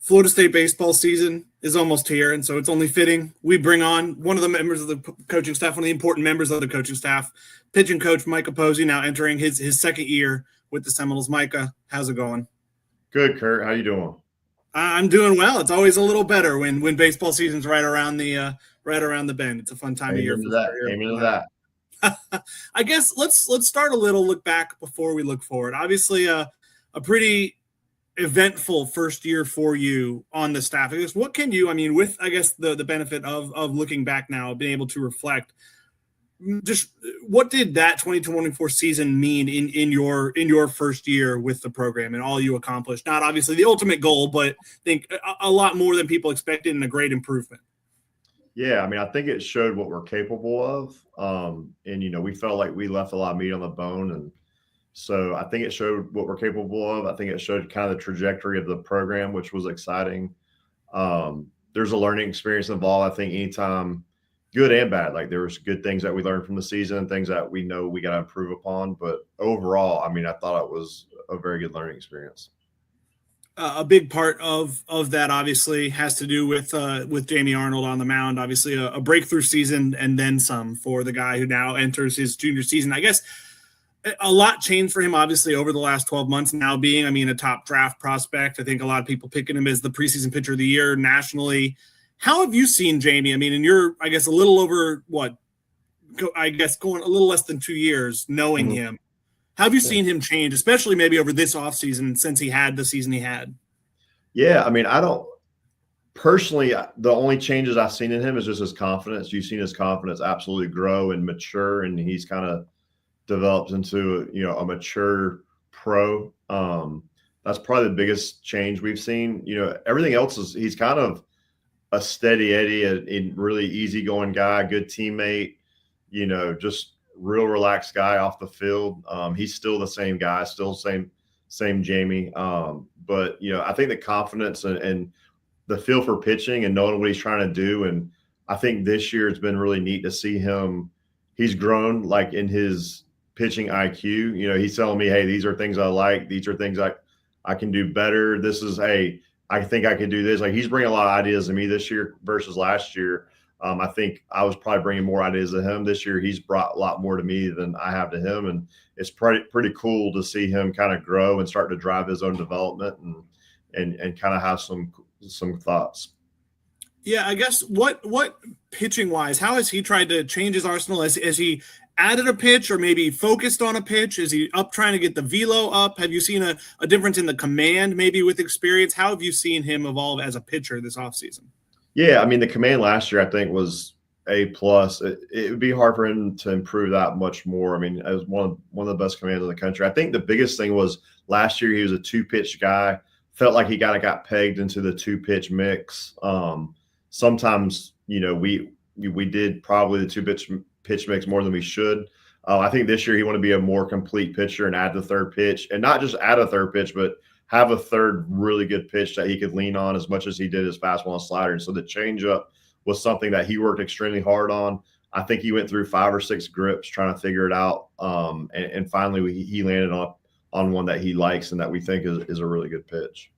Florida State baseball season is almost here, and so it's only fitting we bring on one of the members of the coaching staff, one of the important members of the coaching staff, pitching coach Micah Posey, now entering his second year with the Seminoles. Micah, how's it going? Good, Kurt. How you doing? I'm doing well. It's always a little better when baseball season's right around the bend. It's a fun time of year. Amen to that. I guess let's start a little look back before we look forward. Obviously, a pretty eventful first year for you on the staff. I guess what can you, with the benefit of looking back now, being able to reflect, just what did that 2024 season mean in your first year with the program and all you accomplished? Not obviously the ultimate goal, but I think a lot more than people expected and a great improvement. Yeah, I think it showed what we're capable of. And we felt like we left a lot of meat on the bone, and so I think it showed what we're capable of. I think it showed kind of the trajectory of the program, which was exciting. There's a learning experience involved. I think anytime, good and bad, like there was good things that we learned from the season and things that we know we got to improve upon. But overall, I thought it was a very good learning experience. A big part of that obviously has to do with Jamie Arnold on the mound. Obviously, a breakthrough season and then some for the guy who now enters his junior season. I guess a lot changed for him, obviously, over the last 12 months now being, a top draft prospect. I think a lot of people picking him as the preseason pitcher of the year nationally. How have you seen Jamie? And you're, a little over going a little less than 2 years knowing him. How have you seen him change, especially maybe over this offseason since he had the season he had? Yeah, I don't – personally, the only changes I've seen in him is just his confidence. You've seen his confidence absolutely grow and mature, and he's kind of – developed into a mature pro. That's probably the biggest change we've seen. Everything else he's kind of a steady Eddie, a really easygoing guy, good teammate, just real relaxed guy off the field. He's still the same guy, still same Jamie. But I think the confidence and the feel for pitching and knowing what he's trying to do. And I think this year it's been really neat to see him. He's grown like in his pitching IQ. He's telling me, hey, these are things I like. These are things I can do better. This is, hey, I think I can do this. Like, he's bringing a lot of ideas to me this year versus last year. I think I was probably bringing more ideas to him this year. He's brought a lot more to me than I have to him. And it's pretty cool to see him kind of grow and start to drive his own development and kind of have some thoughts. Yeah, I guess what pitching wise, how has he tried to change his arsenal? Has he added a pitch or maybe focused on a pitch? Is he up trying to get the velo up? Have you seen a difference in the command maybe with experience? How have you seen him evolve as a pitcher this offseason? Yeah, the command last year I think was A+. It would be hard for him to improve that much more. It was one of the best commands in the country. I think the biggest thing was last year he was a two-pitch guy. Felt like he got pegged into the two-pitch mix. Sometimes, we did probably the two-pitch mix more than we should. I think this year he want to be a more complete pitcher and add the third pitch, and not just add a third pitch, but have a third really good pitch that he could lean on as much as he did his fastball and slider. And so the changeup was something that he worked extremely hard on. I think he went through 5 or 6 grips trying to figure it out, and finally he landed on one that he likes and that we think is a really good pitch.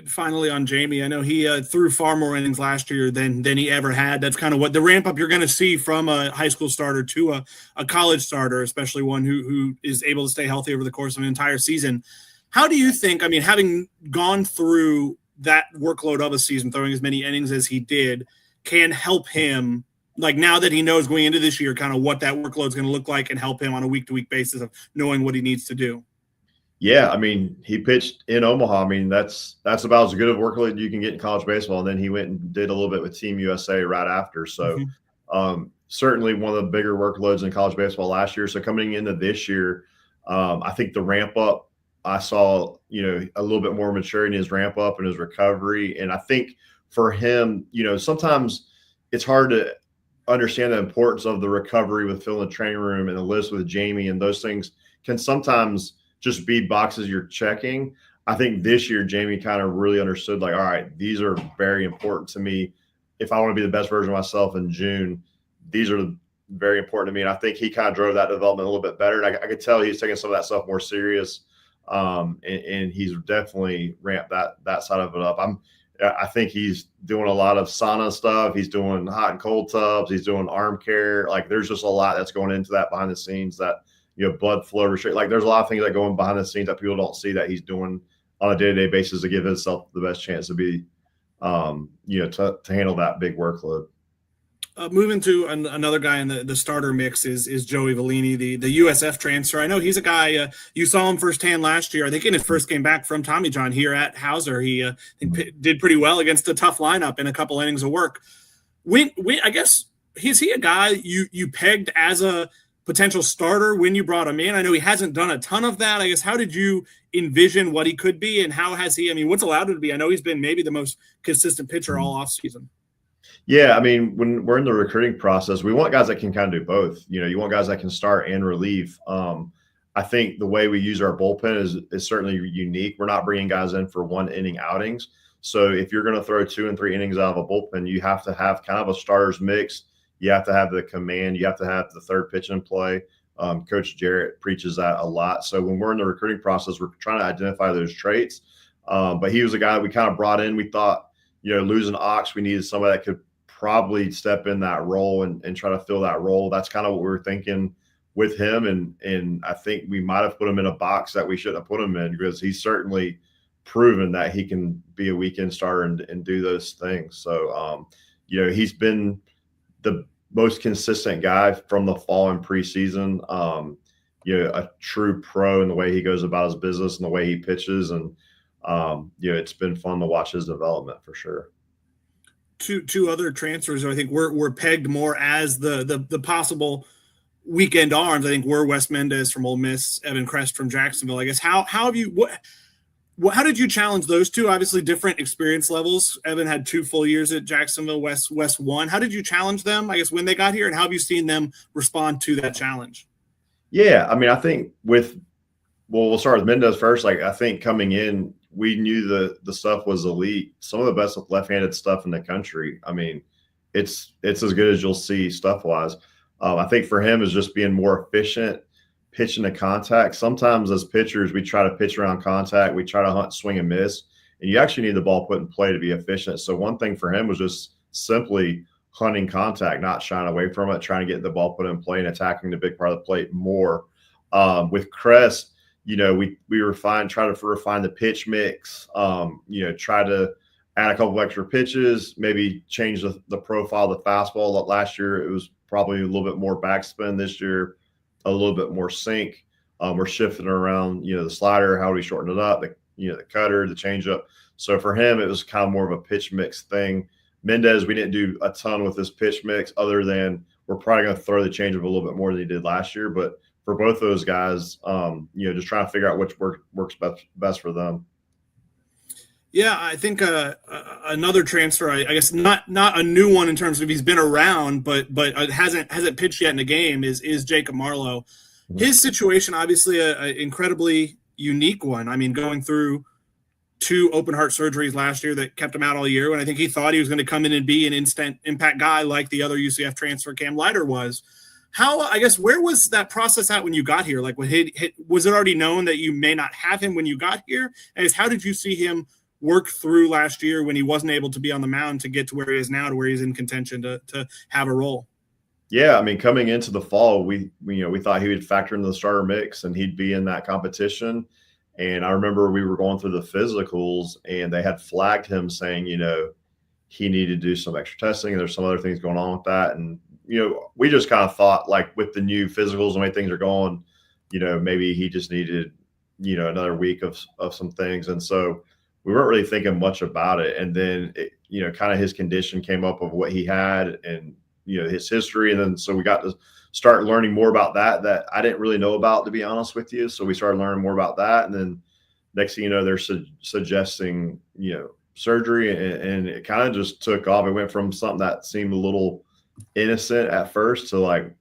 Finally on Jamie, I know he threw far more innings last year than he ever had. That's kind of what the ramp up you're going to see from a high school starter to a college starter, especially one who is able to stay healthy over the course of an entire season. How do you think, having gone through that workload of a season, throwing as many innings as he did, can help him, like now that he knows going into this year kind of what that workload is going to look like, and help him on a week-to-week basis of knowing what he needs to do? Yeah, he pitched in Omaha. That's about as good of workload you can get in college baseball. And then he went and did a little bit with Team USA right after. So certainly one of the bigger workloads in college baseball last year. So coming into this year, I think the ramp up, I saw, a little bit more maturity in his ramp up and his recovery. And I think for him, sometimes it's hard to understand the importance of the recovery with Phil in the training room and the list with Jamie, and those things can sometimes just be boxes you're checking. I think this year, Jamie kind of really understood, like, all right, these are very important to me. If I want to be the best version of myself in June, these are very important to me. And I think he kind of drove that development a little bit better. And I could tell he's taking some of that stuff more serious. And he's definitely ramped that side of it up. I think he's doing a lot of sauna stuff. He's doing hot and cold tubs. He's doing arm care. Like, there's just a lot that's going into that behind the scenes, that, blood flow restrict. Like, there's a lot of things that go in behind the scenes that people don't see that he's doing on a day-to-day basis to give himself the best chance to be, to handle that big workload. Moving to another guy in the starter mix is Joey Vellini, the USF transfer. I know he's a guy, you saw him firsthand last year. I think in his first game back from Tommy John here at Hauser, he did pretty well against a tough lineup in a couple innings of work. I guess, is he a guy you pegged as a potential starter when you brought him in? I know he hasn't done a ton of that. I guess, how did you envision what he could be, and how has he, what's allowed him to be? I know he's been maybe the most consistent pitcher all offseason. Yeah, when we're in the recruiting process, we want guys that can kind of do both. You want guys that can start and relieve. I think the way we use our bullpen is certainly unique. We're not bringing guys in for one inning outings. So if you're going to throw 2 and 3 innings out of a bullpen, you have to have kind of a starters mix. You have to have the command. You have to have the third pitch in play. Coach Jarrett preaches that a lot. So when we're in the recruiting process, we're trying to identify those traits. But he was a guy that we kind of brought in. We thought, losing Ox, we needed somebody that could probably step in that role and try to fill that role. That's kind of what we were thinking with him. And I think we might have put him in a box that we shouldn't have put him in, because he's certainly proven that he can be a weekend starter and do those things. So, he's been the most consistent guy from the fall and preseason, a true pro in the way he goes about his business and the way he pitches. And, it's been fun to watch his development for sure. Two other transfers I think were pegged more as the possible weekend arms. I think were Wes Mendez from Ole Miss, Evan Crest from Jacksonville. I guess how did you challenge those two? Obviously different experience levels. Evan had 2 full years at Jacksonville, Wes 1. How did you challenge them, I guess, when they got here, and how have you seen them respond to that challenge? Yeah, I think we'll start with Mendez first. Like, I think coming in, we knew the stuff was elite. Some of the best left-handed stuff in the country. It's as good as you'll see stuff-wise. I think for him is just being more efficient, pitching to contact. Sometimes as pitchers, we try to pitch around contact. We try to hunt, swing, and miss. And you actually need the ball put in play to be efficient. So one thing for him was just simply hunting contact, not shying away from it, trying to get the ball put in play and attacking the big part of the plate more. With Crest, we try to refine the pitch mix, try to add a couple extra pitches, maybe change the profile of the fastball. Last year, it was probably a little bit more backspin. This year, a little bit more sink. We're shifting around, the slider, how do we shorten it up, the cutter, the changeup. So for him, it was kind of more of a pitch mix thing. Mendez, we didn't do a ton with this pitch mix, other than we're probably going to throw the changeup a little bit more than he did last year. But for both those guys, just trying to figure out which works best for them. Yeah, I think another transfer, I guess not a new one in terms of he's been around, but hasn't pitched yet in a game, is Jacob Marlowe. His situation, obviously, an incredibly unique one. Going through 2 open heart surgeries last year that kept him out all year, and I think he thought he was going to come in and be an instant impact guy like the other UCF transfer Cam Leiter was. Where was that process at when you got here? Like, was it already known that you may not have him when you got here? And how did you see him work through last year when he wasn't able to be on the mound to get to where he is now, to where he's in contention to have a role? Yeah, coming into the fall, we thought he would factor into the starter mix and he'd be in that competition. And I remember we were going through the physicals and they had flagged him saying, he needed to do some extra testing. And there's some other things going on with that. And we just kind of thought, like, with the new physicals and the way things are going, maybe he just needed, another week of some things. And so we weren't really thinking much about it. And then, kind of his condition came up of what he had. And, his history. And then so we got to start learning more about that I didn't really know about, to be honest with you. So we started learning more about that. And then next thing you know, they're suggesting, surgery, and it kind of just took off. It went from something that seemed a little innocent at first to like,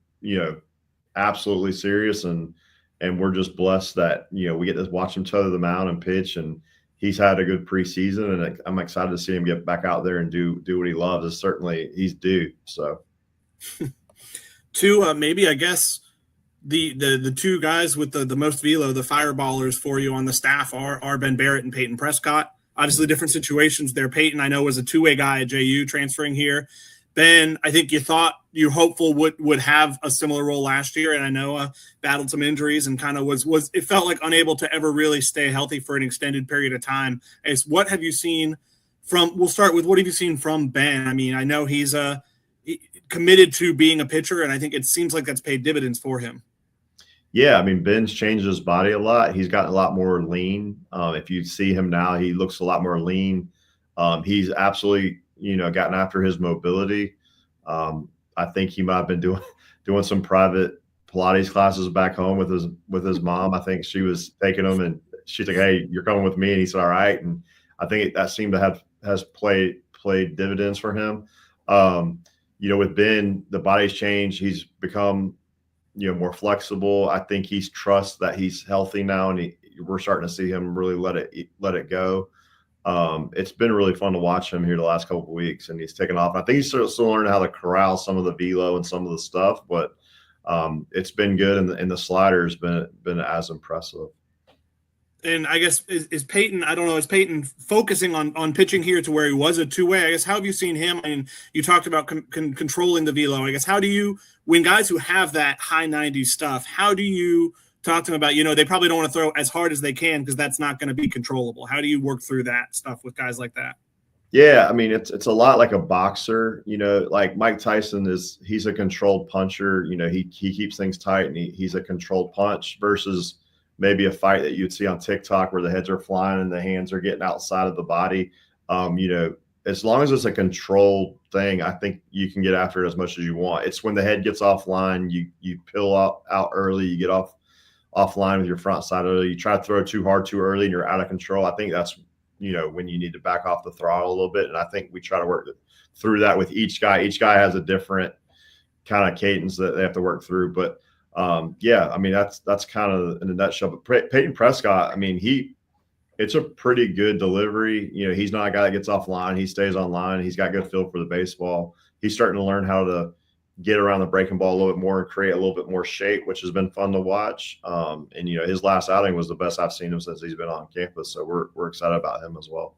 absolutely serious. And we're just blessed that, we get to watch him toe the mound and pitch, and he's had a good preseason, and I'm excited to see him get back out there and do what he loves. It's certainly he's due. So to maybe, I guess, the two guys with the most velo, the fireballers for you on the staff are Ben Barrett and Peyton Prescott. Obviously different situations there. Peyton, I know, was a two-way guy at JU transferring here. Ben, I think you hopeful would have a similar role last year, and I know battled some injuries and kind of was it felt like unable to ever really stay healthy for an extended period of time. What have you seen we'll start with what have you seen from Ben? I mean, I know he's committed to being a pitcher, and I think it seems like that's paid dividends for him. Yeah, I mean, Ben's changed his body a lot. He's gotten a lot more lean. If you see him now, he looks a lot more lean. He's absolutely, gotten after his mobility. I think he might have been doing some private Pilates classes back home with his mom. I think she was taking him, and she's like, "Hey, you're coming with me," and he said, "All right." And I think that seemed to has played dividends for him. With Ben, the body's changed. He's become more flexible. I think he's trusts that he's healthy now, and we're starting to see him really let it go. It's been really fun to watch him here the last couple of weeks, and he's taken off. I think he's still learning how to corral some of the velo and some of the stuff, but it's been good, and the slider has been as impressive. And I guess is Peyton, I don't know, is Peyton focusing on pitching here to where he was a two-way? I guess, how have you seen him? I mean, you talked about controlling the velo. I guess, how do you, when guys who have that high 90s stuff, how do you talk to them about, they probably don't want to throw as hard as they can because that's not going to be controllable. How do you work through that stuff with guys like that? Yeah, I mean, it's a lot like a boxer, like Mike Tyson he's a controlled puncher. He keeps things tight, and he's a controlled punch versus maybe a fight that you'd see on TikTok where the heads are flying and the hands are getting outside of the body. As long as it's a controlled thing, I think you can get after it as much as you want. It's when the head gets offline, you pill out early, you get offline with your front side early. You try to throw too hard too early and you're out of control. I think that's, when you need to back off the throttle a little bit. And I think we try to work through that with each guy. Each guy has a different kind of cadence that they have to work through. But yeah, I mean, that's kind of in a nutshell. But Peyton Prescott, I mean, it's a pretty good delivery. He's not a guy that gets offline. He stays on line. He's got good feel for the baseball. He's starting to learn how to get around the breaking ball a little bit more and create a little bit more shape, which has been fun to watch. And his last outing was the best I've seen him since he's been on campus. So we're excited about him as well.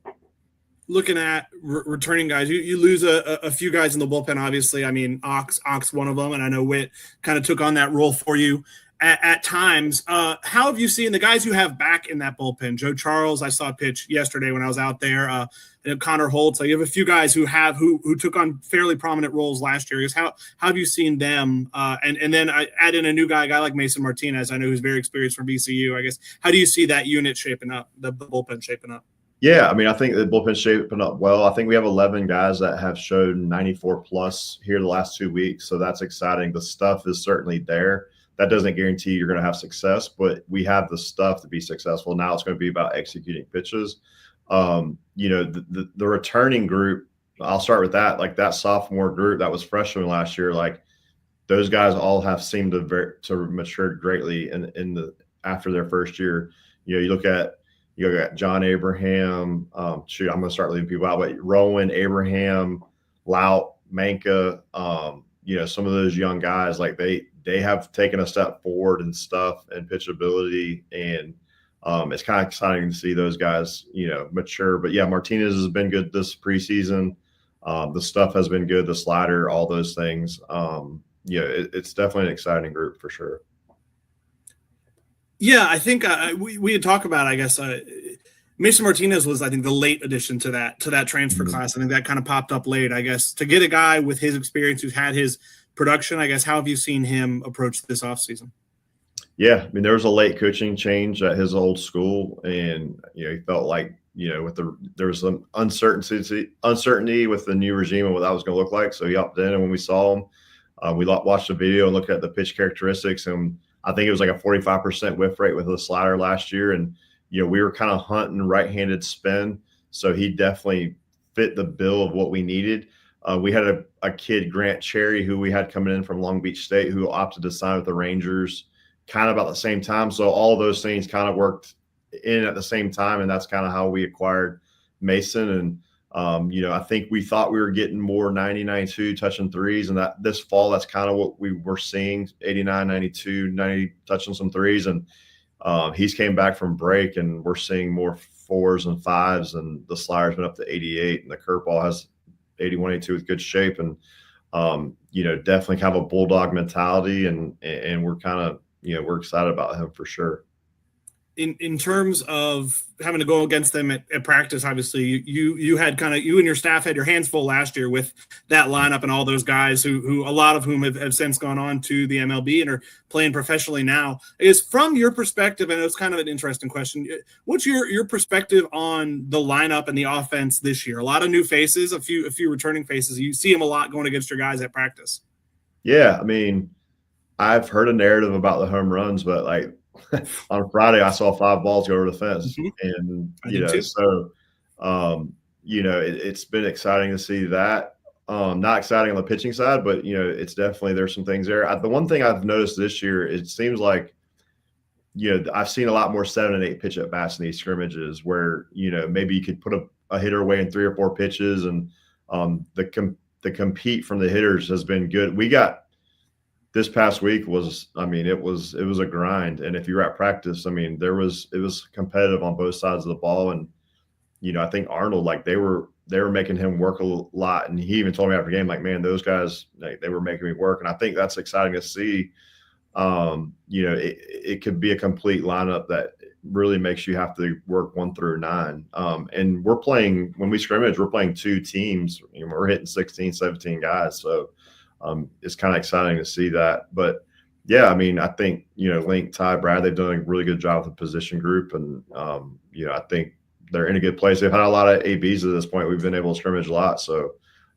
Looking at returning guys, you lose a few guys in the bullpen, obviously. I mean, Ox one of them, and I know Witt kind of took on that role for you at times. How have you seen the guys you have back in that bullpen? Joe Charles, I saw pitch yesterday when I was out there. Connor Holt. So you have a few guys who took on fairly prominent roles last year. How have you seen them? And then I add in a new guy, a guy like Mason Martinez. I know who's very experienced from VCU. I guess, how do you see that unit shaping up, the bullpen shaping up? Yeah, I mean, I think the bullpen's shaping up well. I think we have 11 guys that have showed 94 plus here the last 2 weeks, so that's exciting. The stuff is certainly there. That doesn't guarantee you're going to have success, but we have the stuff to be successful. Now it's going to be about executing pitches. The returning group, I'll start with that. Like that sophomore group that was freshman last year, like those guys all have seemed to mature greatly after their first year. You look at John Abraham. I'm going to start leaving people out, but Rowan, Abraham, Lout, Manka, some of those young guys, like they have taken a step forward and stuff and pitchability, and it's kind of exciting to see those guys, mature. But yeah, Martinez has been good this preseason. The stuff has been good, the slider, all those things. It's definitely an exciting group for sure. Yeah, I think we had talked about, I guess, Mason Martinez was, I think, the late addition to that transfer class. I think that kind of popped up late, I guess. To get a guy with his experience who's had his production, I guess, how have you seen him approach this offseason? Yeah, I mean, there was a late coaching change at his old school, and he felt like there was some uncertainty with the new regime and what that was going to look like. So he opted in, and when we saw him, We watched the video and looked at the pitch characteristics, and I think it was like a 45% whiff rate with the slider last year. And, we were kind of hunting right-handed spin. So he definitely fit the bill of what we needed. We had a kid, Grant Cherry, who we had coming in from Long Beach State, who opted to sign with the Rangers kind of about the same time. So all of those things kind of worked in at the same time. And that's kind of how we acquired Mason. And, I think we thought we were getting more 90, 92 touching threes. And that this fall, that's kind of what we were seeing, 89, 92, 90 touching some threes. And he's came back from break, and we're seeing more 4s and 5s, and the slider's been up to 88, and the curveball has 81, 82 with good shape. And, definitely kind of a bulldog mentality. And we're kind of, we're excited about him for sure. In terms of having to go against them at practice, obviously you had you and your staff had your hands full last year with that lineup and all those guys who a lot of whom have since gone on to the MLB and are playing professionally now. Is from your perspective, and it's kind of an interesting question, what's your perspective on the lineup and the offense this year? A lot of new faces, a few returning faces. You see them a lot going against your guys at practice. Yeah, I mean, I've heard a narrative about the home runs, but like on Friday, I saw 5 balls go over the fence, and it's been exciting to see that. Not exciting on the pitching side, but it's definitely, there's some things there. The one thing I've noticed this year, it seems like I've seen a lot more 7 and 8 pitch at bats in these scrimmages where maybe you could put a hitter away in 3 or 4 pitches, and the compete from the hitters has been good. We got. This past week was, it was a grind. And if you were at practice, it was competitive on both sides of the ball. And, I think Arnold, like they were making him work a lot. And he even told me after the game, like, man, those guys, they were making me work. And I think that's exciting to see. It could be a complete lineup that really makes you have to work 1 through 9. And when we scrimmage, we're playing 2 teams. We're hitting 16, 17 guys. So, it's kind of exciting to see that. But yeah, I think, Link, Ty, Brad, they've done a really good job with the position group. And, I think they're in a good place. They've had a lot of ABs at this point. We've been able to scrimmage a lot. So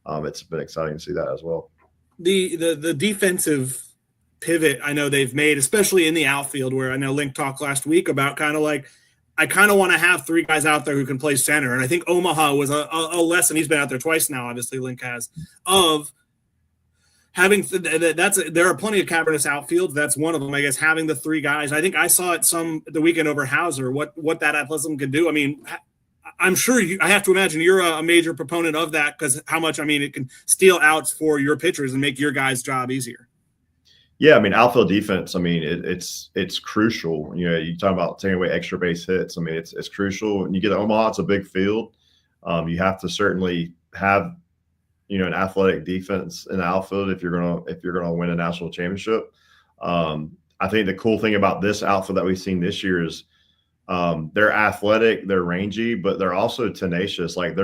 it's been exciting to see that as well. The defensive pivot I know they've made, especially in the outfield, where I know Link talked last week about kind of like, I kind of want to have 3 guys out there who can play center. And I think Omaha was a lesson. He's been out there twice now, obviously Link has, of having there are plenty of cavernous outfields. That's one of them, I guess, having the 3 guys. I think I saw it the weekend over Hauser, what that athleticism can do. I'm sure I have to imagine you're a major proponent of that, because how much, it can steal outs for your pitchers and make your guys' job easier. Yeah, outfield defense, it's crucial. You talk about taking away extra base hits. It's crucial. When you get to Omaha, it's a big field. You have to certainly have an athletic defense in the outfield if you're gonna win a national championship. I think the cool thing about this outfield that we've seen this year is they're athletic, they're rangy, but they're also tenacious. Like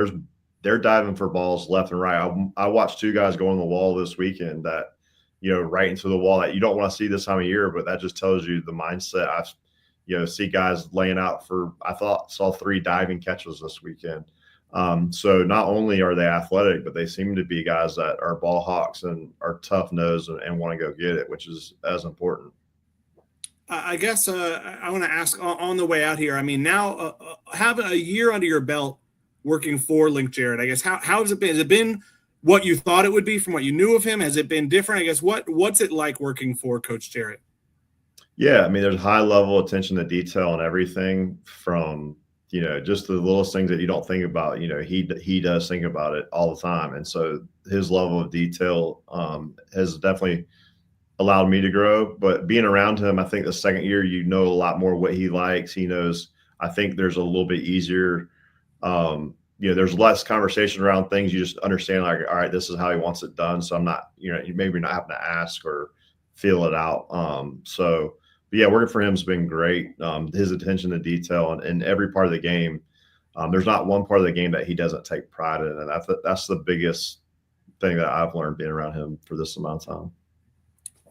they're diving for balls left and right. I watched 2 guys go on the wall this weekend that right into the wall that you don't want to see this time of year, but that just tells you the mindset. I see guys laying out saw 3 diving catches this weekend. So not only are they athletic, but they seem to be guys that are ball hawks and are tough nosed and want to go get it, which is as important. I guess I want to ask on the way out here. Now having a year under your belt working for Link Jarrett, I guess, how has it been? Has it been what you thought it would be from what you knew of him? Has it been different? I guess, what's it like working for Coach Jarrett? Yeah, there's high level attention to detail and everything from, just the littlest things that you don't think about. He does think about it all the time. And so his level of detail has definitely allowed me to grow. But being around him, I think the second year, a lot more what he likes. He knows, I think there's a little bit easier, there's less conversation around things. You just understand, like, all right, this is how he wants it done. So I'm not, maybe not having to ask or feel it out. But yeah, working for him has been great. His attention to detail and every part of the game. There's not one part of the game that he doesn't take pride in. And that's the biggest thing that I've learned being around him for this amount of time.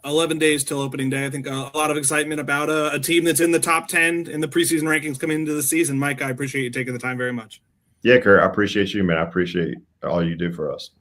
11 days till opening day. I think a lot of excitement about a team that's in the top 10 in the preseason rankings coming into the season. Mike, I appreciate you taking the time very much. Yeah, Kurt, I appreciate you, man. I appreciate all you do for us.